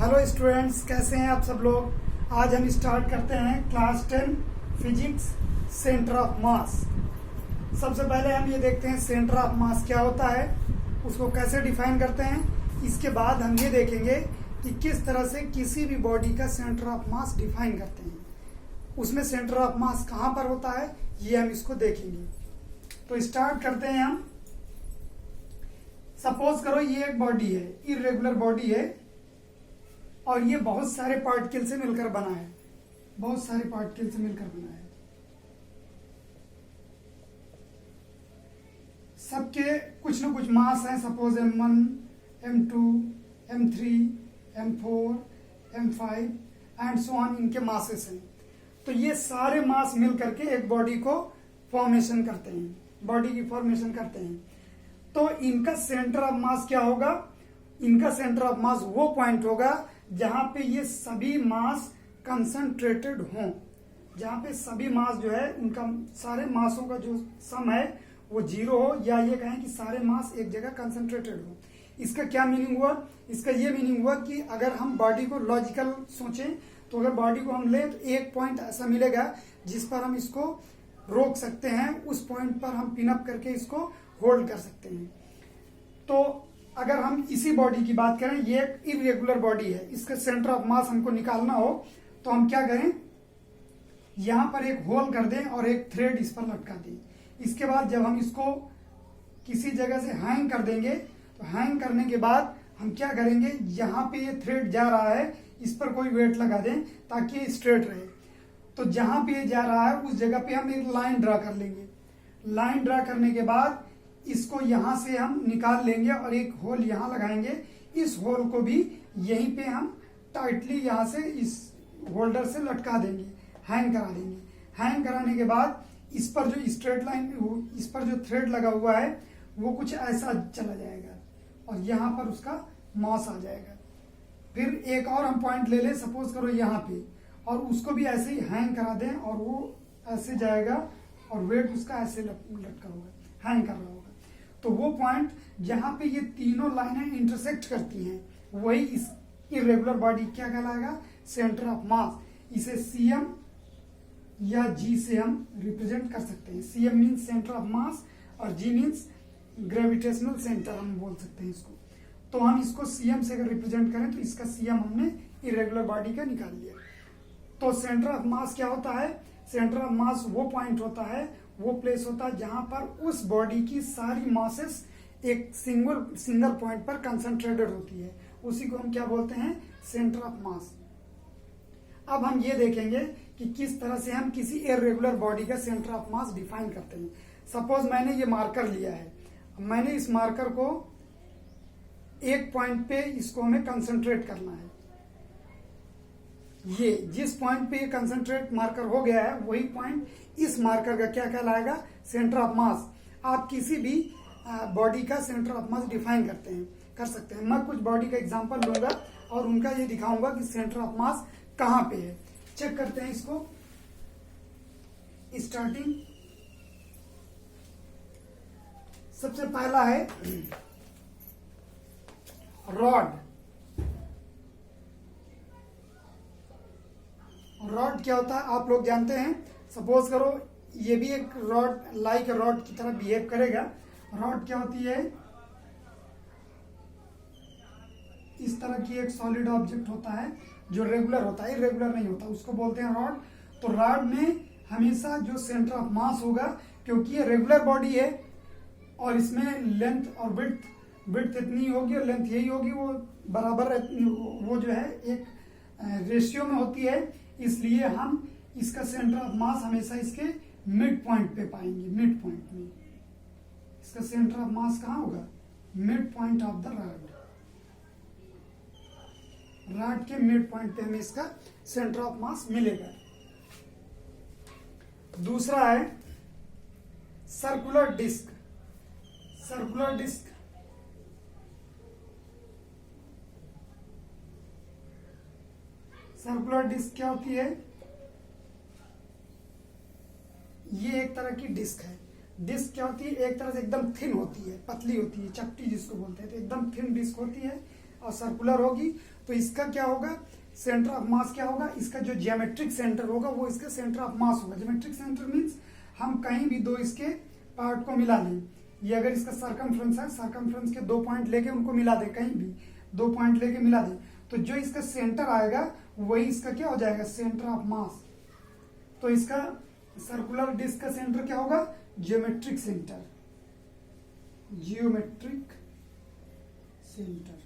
Hello students, कैसे हैं आप सब लोग। आज हम स्टार्ट करते हैं क्लास 10 फिजिक्स सेंटर ऑफ मास। सबसे पहले हम ये देखते हैं सेंटर ऑफ मास क्या होता है, उसको कैसे डिफाइन करते हैं। इसके बाद हम ये देखेंगे कि किस तरह से किसी भी बॉडी का सेंटर ऑफ मास डिफाइन करते हैं, उसमें सेंटर ऑफ मास कहाँ पर होता है ये हम इसको देखेंगे। तो स्टार्ट करते हैं हम। सपोज करो ये एक बॉडी है, इरेगुलर बॉडी है और ये बहुत सारे पार्टिकल से मिलकर बना है, बहुत सारे पार्टिकल से मिलकर बना है। सबके कुछ ना कुछ मास है। Suppose M1, M2, M3, M4, M5 and so on, इनके मासेस हैं। तो ये सारे मास मिल करके एक बॉडी को फॉर्मेशन करते हैं, बॉडी की फॉर्मेशन करते हैं। तो इनका सेंटर ऑफ मास क्या होगा? इनका सेंटर ऑफ मास वो पॉइंट होगा जहां पे ये सभी मास कंसंट्रेटेड हों, जहां पे सभी मास जो है उनका सारे मासों का जो सम है वो 0 हो, या ये कहें कि सारे मास एक जगह कंसंट्रेटेड हो। इसका क्या मीनिंग हुआ? इसका ये मीनिंग हुआ कि अगर हम बॉडी को लॉजिकल सोचें तो अगर बॉडी को हम लें तो एक पॉइंट ऐसा मिलेगा जिस पर हम इसको रोक सकते हैं, उस पॉइंट पर हम पिन अप करके इसको होल्ड कर सकते हैं। तो अगर हम इसी बॉडी की बात करें, ये एक इरेगुलर बॉडी है, इसका सेंटर ऑफ मास हमको निकालना हो तो हम क्या करें, यहां पर एक होल कर दें और एक थ्रेड इस पर लटका दें। इसके बाद जब हम इसको किसी जगह से हैंग कर देंगे तो हैंग करने के बाद हम क्या करेंगे, यहां पे ये थ्रेड जा रहा है इस पर कोई वेट लगा दें ताकि ये स्ट्रेट रहे। तो जहां पे ये जा रहा है उस जगह पे हम एक लाइन ड्रा कर लेंगे। लाइन ड्रा करने के बाद इसको यहां से हम निकाल लेंगे और एक होल यहां लगाएंगे। इस होल को भी यहीं पे हम टाइटली यहां से इस होल्डर से लटका देंगे, हैंग करा देंगे। हैंग कराने के बाद इस पर जो स्ट्रेट लाइन, इस पर जो थ्रेड लगा हुआ है वो कुछ ऐसा चला जाएगा और यहां पर उसका मास आ जाएगा। फिर एक और हम पॉइंट ले लें, सपोज करो यहाँ पे, और उसको भी ऐसे ही हैंग करा दें और वो ऐसे जाएगा और वेट उसका ऐसे लटका होगा, हैंग कर रहा होगा। तो वो पॉइंट जहां पे ये तीनों लाइनें इंटरसेक्ट करती हैं वही इस इरेगुलर बॉडी क्या कहलाएगा, सेंटर ऑफ मास। इसे CM या G से हम रिप्रेजेंट कर सकते हैं। CM मीन्स सेंटर ऑफ मास और G मीन्स ग्रेविटेशनल सेंटर हम बोल सकते हैं इसको। तो हम इसको CM से अगर रिप्रेजेंट करें तो इसका CM हमने इरेगुलर बॉडी का निकाल लिया। तो सेंटर ऑफ मास क्या होता है? सेंटर ऑफ मास वो पॉइंट होता है, वो प्लेस होता है जहां पर उस बॉडी की सारी मासेस एक सिंगल पॉइंट पर कंसंट्रेटेड होती है, उसी को हम क्या बोलते हैं, सेंटर ऑफ मास। अब हम ये देखेंगे कि किस तरह से हम किसी इरेगुलर बॉडी का सेंटर ऑफ मास डिफाइन करते हैं। सपोज मैंने ये मार्कर लिया है, मैंने इस मार्कर को एक पॉइंट पे इसको हमें कंसंट्रेट करना है। ये जिस पॉइंट पे कंसंट्रेट मार्कर हो गया है वही पॉइंट इस मार्कर का क्या कहलाएगा, सेंटर ऑफ मास। आप किसी भी बॉडी का सेंटर ऑफ मास डिफाइन कर सकते हैं। मैं कुछ बॉडी का एग्जांपल लूंगा और उनका ये दिखाऊंगा कि सेंटर ऑफ मास कहां पे है। चेक करते हैं इसको। स्टार्टिंग सबसे पहला है रॉड। रॉड क्या होता है आप लोग जानते हैं। सपोज करो ये भी एक रॉड, लाइक रॉड की तरह बिहेव करेगा। रॉड क्या होती है, इस तरह की एक सॉलिड ऑब्जेक्ट होता है जो रेगुलर होता है, इरेगुलर नहीं होता, उसको बोलते हैं रॉड। तो रॉड में हमेशा जो सेंटर ऑफ मास होगा, क्योंकि ये रेगुलर बॉडी है और इसमें लेंथ और विड्थ इतनी होगी और लेंथ यही होगी, वो बराबर, वो जो है एक रेशियो में होती है, इसलिए हम इसका सेंटर ऑफ मास हमेशा इसके मिड पॉइंट पे पाएंगे। मिड पॉइंट में इसका सेंटर ऑफ मास कहाँ होगा, mid point of the rod. Rod के मिड पॉइंट पे हमें इसका सेंटर ऑफ मास मिलेगा। दूसरा है सर्कुलर डिस्क। सर्कुलर डिस्क क्या होती है, ये एक तरह की डिस्क है। डिस्क क्या होती है, एक तरह से एकदम थिन होती है, पतली होती है, चपटी जिसको बोलते हैं, तो एकदम थिन डिस्क होती है और सर्कुलर होगी। तो इसका क्या होगा, सेंटर ऑफ मास क्या होगा, इसका जो जियोमेट्रिक सेंटर होगा वो इसका सेंटर ऑफ मास होगा। जियोमेट्रिक सेंटर मीन्स हम कहीं भी दो इसके पार्ट को मिला लें, ये अगर इसका सर्कमफ्रेंस है, सर्कमफ्रेंस के 2 पॉइंट लेके उनको मिला दें, कहीं भी 2 पॉइंट लेके मिला दें, तो जो इसका सेंटर आएगा वही इसका क्या हो जाएगा, सेंटर ऑफ मास। तो इसका सर्कुलर डिस्क का सेंटर क्या होगा, geometric centre, geometric centre,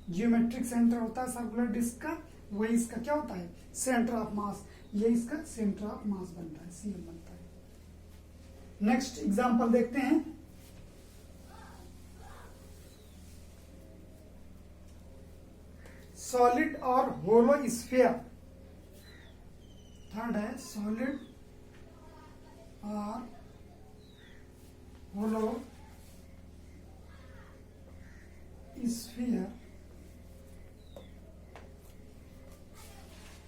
geometric centre होता है सर्कुलर डिस्क का, वही इसका क्या होता है, सेंटर ऑफ मास। ये इसका सेंटर ऑफ मास बनता है, सीएम बनता है। नेक्स्ट एग्जांपल देखते हैं। सॉलिड और होलो स्फीयर। थर्ड है सॉलिड और होलो स्फीयर।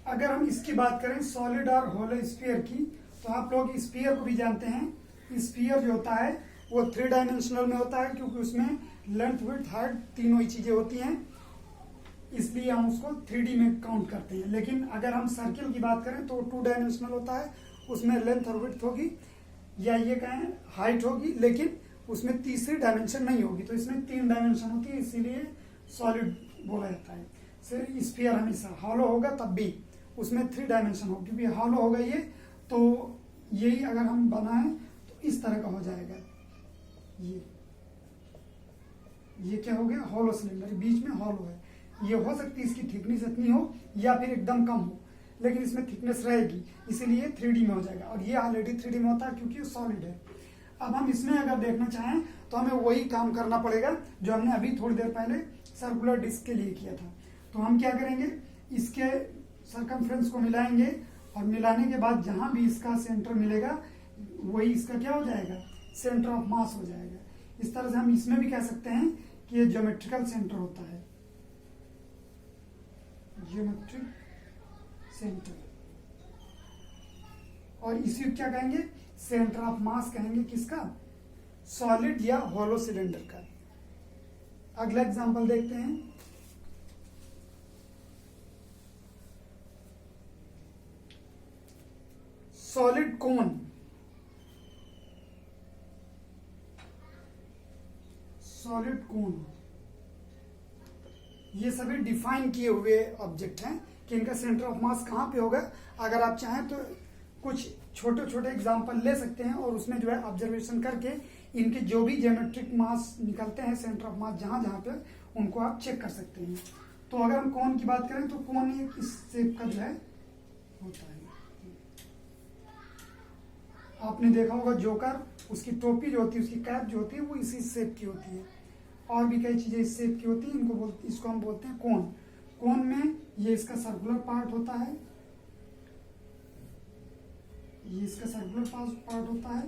अगर हम इसकी बात करें सॉलिड और होलो स्फीयर की, तो आप लोग स्फीयर को भी जानते हैं। स्फीयर जो होता है वो 3 डायमेंशनल में होता है, क्योंकि उसमें लेंथ विड्थ हाइट तीनों ही चीजें होती हैं, इसलिए हम उसको 3D में काउंट करते हैं। लेकिन अगर हम सर्किल की बात करें तो 2 डायमेंशनल होता है, उसमें लेंथ और विड्थ होगी, या ये कहें हाइट होगी, लेकिन उसमें तीसरी डायमेंशन नहीं होगी। तो इसमें 3 डायमेंशन होती है, इसीलिए सॉलिड बोला जाता है। सिर्फ स्फीयर हमेशा हॉलो होगा तब भी उसमें 3 डायमेंशन होगी, क्योंकि हॉलो होगा ये, तो यही अगर हम बनाएं तो इस तरह का हो जाएगा। ये क्या हो गया, हॉलो सिलेंडर, बीच में हॉलो है। ये हो सकती है इसकी थिकनेस इतनी हो या फिर एकदम कम हो, लेकिन इसमें थिकनेस रहेगी, इसीलिए 3D में हो जाएगा। और ये ऑलरेडी 3D में होता है क्योंकि ये सॉलिड है। अब हम इसमें अगर देखना चाहें तो हमें वही काम करना पड़ेगा जो हमने अभी थोड़ी देर पहले सर्कुलर डिस्क के लिए किया था। तो हम क्या करेंगे, इसके सर्कमफ्रेंस को मिलाएंगे, और मिलाने के बाद जहां भी इसका सेंटर मिलेगा वही इसका क्या हो जाएगा, सेंटर ऑफ मास हो जाएगा। इस तरह से हम इसमें भी कह सकते हैं कि ये ज्योमेट्रिकल सेंटर होता है, ज्योमेट्रिक सेंटर। और इसी क्या कहेंगे, सेंटर ऑफ मास कहेंगे, किसका, सॉलिड या होलो सिलेंडर का। अगला एग्जांपल देखते हैं। सॉलिड कोन। सॉलिड कोन ये सभी डिफाइन किए हुए ऑब्जेक्ट हैं कि इनका सेंटर ऑफ मास कहां पे होगा। अगर आप चाहें तो कुछ छोटे छोटे एग्जांपल ले सकते हैं और उसमें जो है ऑब्जर्वेशन करके इनके जो भी ज्योमेट्रिक मास निकलते हैं, सेंटर ऑफ मास जहां जहां पे, उनको आप चेक कर सकते हैं। तो अगर हम कोन की बात करें तो कोन एक इस शेप का जो है होता है। आपने देखा होगा जोकर, उसकी टोपी जो होती है, उसकी कैप जो होती है, वो इसी शेप की होती है। और भी कई चीजें इस शेप की होती है, इसको हम बोलते हैं कोन। कोन में ये इसका सर्कुलर पार्ट होता है, ये इसका सर्कुलर पार्ट होता है,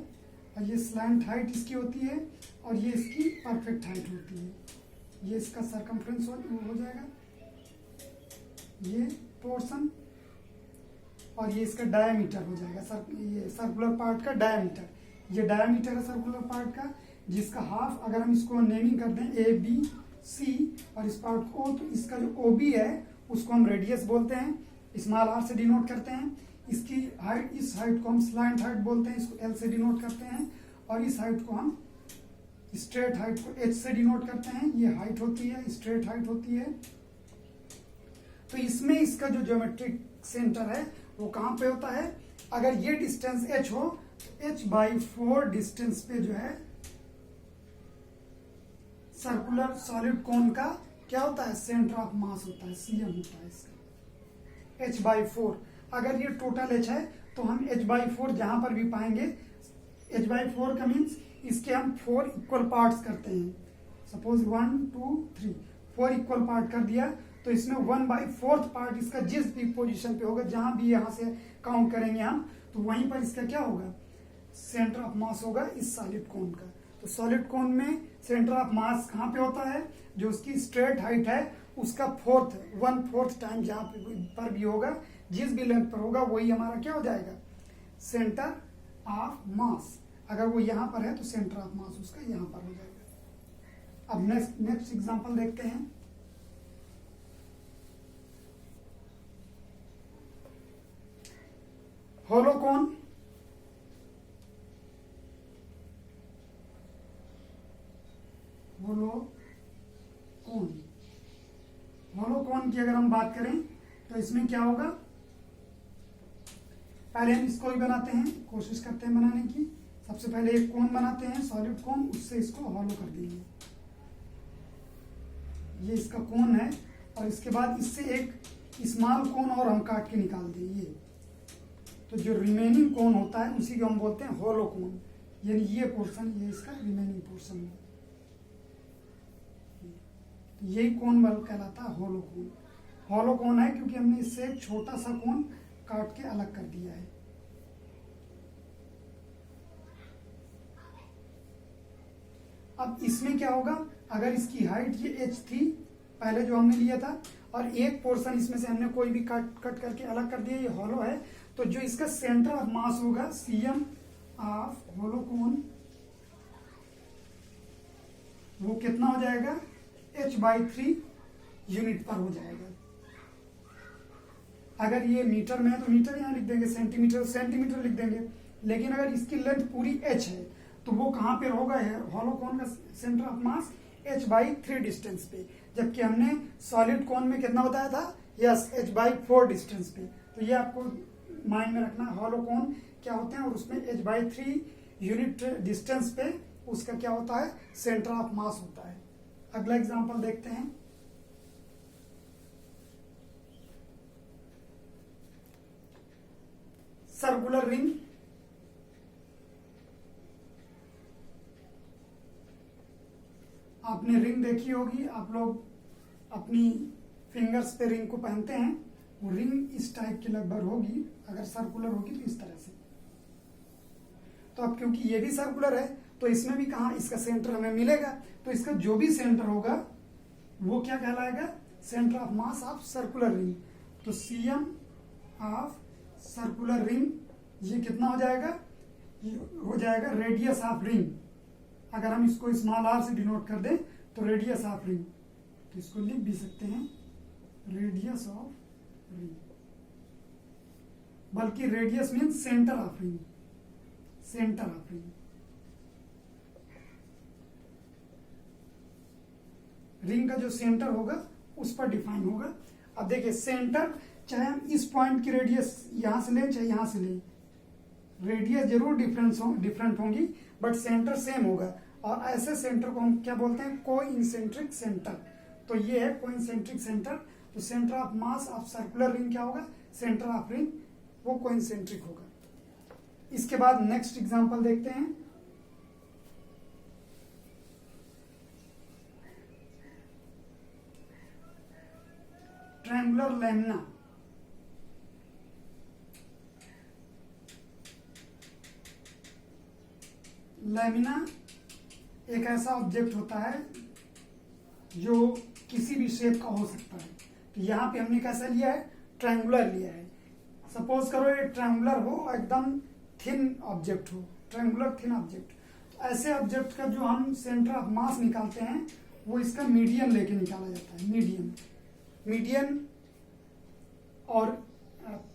और ये स्लैंट हाइट इसकी होती है, और ये इसकी परफेक्ट हाइट होती है। ये इसका सर्कमफ्रेंस हो जाएगा, ये पोर्शन, और ये इसका डायमीटर हो जाएगा। ये सर्कुलर पार्ट का डायमीटर, ये डायमीटर है सर्कुलर पार्ट का, जिसका हाफ अगर हम इसको नेमिंग कर दें ए बी सी और इस पार्ट को, तो इसका जो ओ बी है उसको हम रेडियस बोलते हैं, स्मॉल आर से डिनोट करते हैं। इसकी हाइट, इस हाइट को हम स्लैंट हाइट बोलते हैं, इसको एल से डिनोट करते हैं। और इस हाइट को हम स्ट्रेट हाइट को एच से डिनोट करते हैं। ये हाइट होती है, स्ट्रेट हाइट होती है। तो इसमें इसका जो ज्योमेट्रिक सेंटर है वो कहां पे होता है, अगर ये डिस्टेंस h हो तो h/4 डिस्टेंस पे जो है सर्कुलर सॉलिड कोन का क्या होता है, सेंटर ऑफ मास होता है, सीएम होता है इसका, h/4। अगर ये टोटल h है तो हम h/4 जहां पर भी पाएंगे, h/4 का मीन्स इसके हम 4 इक्वल पार्ट्स करते हैं। सपोज 1 2 3 4 इक्वल पार्ट कर दिया, तो इसमें 1/4 पार्ट इसका जिस भी पोजीशन पे होगा, जहां भी यहां से काउंट करेंगे हम, तो वहीं पर इसका क्या होगा, सेंटर ऑफ मास होगा इस सॉलिड कोन का। तो सॉलिड कोन में सेंटर ऑफ मास कहां पे होता है, जो उसकी स्ट्रेट हाइट है उसका 1/4 टाइम जहां पर भी होगा, जिस भी लेंथ पर होगा, वही हमारा क्या हो जाएगा, सेंटर ऑफ मास। अगर वो यहां पर है तो सेंटर ऑफ मास उसका यहां पर हो जाएगा। अब नेक्स्ट एग्जांपल देखते हैं। होलोकोन, होलोकोन, होलोकोन की अगर हम बात करें तो इसमें क्या होगा, पहले हम इसको ही बनाते हैं, कोशिश करते हैं बनाने की। सबसे पहले एक कोन बनाते हैं, सॉलिड कोन, उससे इसको हॉलो कर देंगे। ये इसका कोन है, और इसके बाद इससे एक स्मॉल कोन और हम काट के निकाल देंगे। तो जो रिमेनिंग कोन होता है उसी को हम बोलते हैं होलो कोन, यानी ये पोर्शन, ये इसका रिमेनिंग पोर्शन है। तो यही कोन बल कहलाता है होलो कोन। होलो कोन है क्योंकि हमने इससे एक छोटा सा कोन काट के अलग कर दिया है। अब इसमें क्या होगा, अगर इसकी हाइट ये h थी पहले जो हमने लिया था, और एक पोर्शन इसमें से हमने कोई भी कट करके अलग कर दिया, ये हॉलो है, तो जो इसका सेंटर ऑफ मास होगा सीएम ऑफ होलो कोन, वो कितना हो जाएगा, h/3 यूनिट पर हो जाएगा। अगर ये मीटर में है तो मीटर यहाँ लिख देंगे, सेंटीमीटर सेंटीमीटर लिख देंगे। लेकिन अगर इसकी लेंथ पूरी h है तो वो कहाँ पे होगा, हॉलो कोन का centre of mass h/3 distance पे, जबकि हमने सॉलिड कोन में कितना बताया था, यस h/4 डिस्टेंस पे। तो ये आपको माइंड में रखना, हॉलो कोन क्या होते हैं और उसमें h/3 यूनिट डिस्टेंस पे उसका क्या होता है, सेंटर ऑफ मास होता है। अगला एग्जांपल देखते हैं। सर्कुलर रिंग, आपने रिंग देखी होगी, आप लोग अपनी फिंगर्स पे रिंग को पहनते हैं, वो रिंग इस टाइप की लगभग होगी, अगर सर्कुलर होगी तो इस तरह से। तो अब क्योंकि ये भी सर्कुलर है तो इसमें भी कहाँ इसका सेंटर हमें मिलेगा, तो इसका जो भी सेंटर होगा वो क्या कहलाएगा, centre of mass of circular ring. तो सीएम ऑफ सर्कुलर रिंग ये कितना हो जाएगा, ये हो जाएगा रेडियस ऑफ रिंग। अगर हम इसको स्मॉल आर से डिनोट कर दें तो रेडियस ऑफ रिंग, तो इसको लिख भी सकते हैं रेडियस ऑफ रिंग, बल्कि radius mean centre of ring, centre of ring. Ring का जो सेंटर होगा उस पर डिफाइन होगा। अब देखिए सेंटर, चाहे हम इस पॉइंट की रेडियस यहां से लें चाहे यहां से लें, रेडियस जरूर डिफरेंट होंगी बट सेंटर सेम होगा। और ऐसे सेंटर को हम क्या बोलते हैं, कोइंसेंट्रिक सेंटर। तो ये है कोइंसेंट्रिक सेंटर। तो centre of mass of circular ring क्या होगा, सेंटर ऑफ रिंग वो कोइंसेंट्रिक होगा। इसके बाद नेक्स्ट एग्जांपल देखते हैं। ट्रायंगुलर लैमिना, लैमिना एक ऐसा ऑब्जेक्ट होता है जो किसी भी शेप का हो सकता है। तो यहाँ पे हमने कैसा लिया है, ट्रायंगुलर लिया है। सपोज करो ये ट्रायंगुलर हो, एकदम थिन ऑब्जेक्ट हो, ट्रायंगुलर थिन ऑब्जेक्ट। तो ऐसे ऑब्जेक्ट का जो हम सेंटर ऑफ मास निकालते हैं वो इसका मीडियन लेके निकाला जाता है। मीडियन और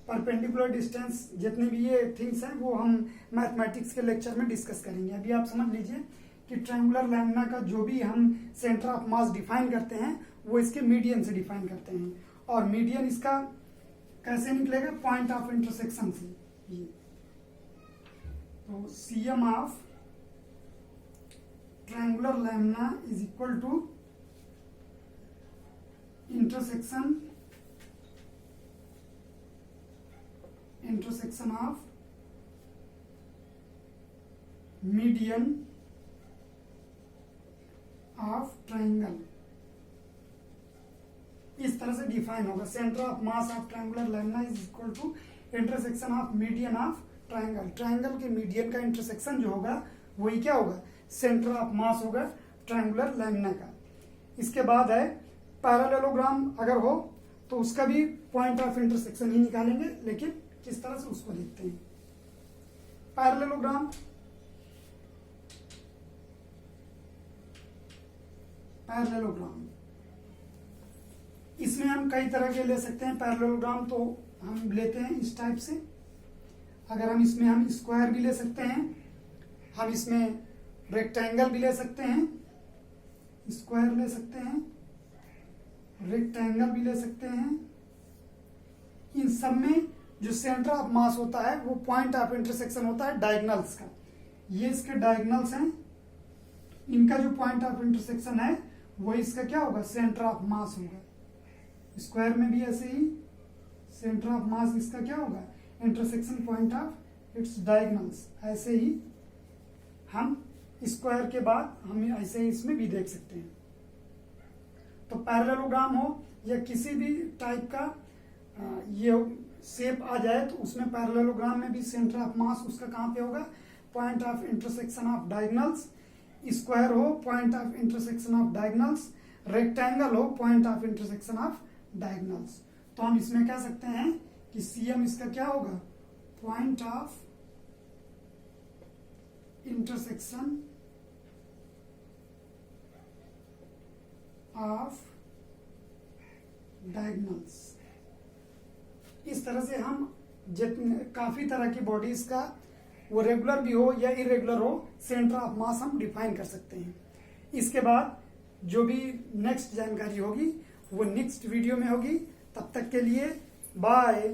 परपेंडिकुलर डिस्टेंस, जितने भी ये थिंग्स हैं वो हम मैथमेटिक्स के लेक्चर में डिस्कस करेंगे। अभी आप समझ लीजिए कि ट्रायंगुलर लैमिना का जो भी हम सेंटर ऑफ मास डिफाइन करते हैं वो इसके मीडियन से डिफाइन करते हैं। और मीडियन इसका कैसे निकलेगा, पॉइंट ऑफ इंटरसेक्शन से। ये तो CM of triangular lamina is equal to intersection of median of triangle। इस तरह से डिफाइन होगा, centre of mass of triangular lamina is equal to intersection of median of triangle. Triangle के median का intersection जो होगा वही क्या होगा, सेंटर ऑफ मास होगा ट्रायंगुलर लैमिना का। इसके बाद है पैरेललोग्राम, अगर हो तो उसका भी पॉइंट ऑफ इंटरसेक्शन ही निकालेंगे, लेकिन किस तरह से उसको देखते हैं। पैरेललोग्राम, इसमें हम कई तरह के ले सकते हैं पैरेललोग्राम। तो हम लेते हैं इस टाइप से। अगर हम इसमें हम स्क्वायर भी ले सकते हैं, हम इसमें रेक्टेंगल भी ले सकते हैं, स्क्वायर ले सकते हैं, रेक्टेंगल भी ले सकते हैं। इन सब में जो सेंटर ऑफ मास होता है वो पॉइंट ऑफ इंटरसेक्शन होता है डायगोनल्स का। ये इसके डायगोनल्स हैं, इनका जो पॉइंट ऑफ इंटरसेक्शन है वो इसका क्या होगा, सेंटर ऑफ मास होगा। स्क्वायर में भी ऐसे ही सेंटर ऑफ मास इसका क्या होगा, intersection point of its diagonals. ऐसे ही हम स्क्वायर के बाद हम ऐसे ही इसमें भी देख सकते हैं। तो पैरेललोग्राम हो या किसी भी टाइप का ये शेप आ जाए तो उसमें पैरेललोग्राम में भी सेंटर ऑफ मास उसका कहाँ पे होगा, point of intersection of diagonals. Square हो point of intersection of diagonals, rectangle हो point of intersection of diagonals. तो हम इसमें कह सकते हैं कि सीएम इसका क्या होगा, point of intersection of diagonals. इस तरह से हम काफी तरह की बॉडीज का, वो रेगुलर भी हो या इरेगुलर हो, सेंटर ऑफ मास हम डिफाइन कर सकते हैं। इसके बाद जो भी नेक्स्ट जानकारी होगी वो नेक्स्ट वीडियो में होगी। तब तक के लिए बाय।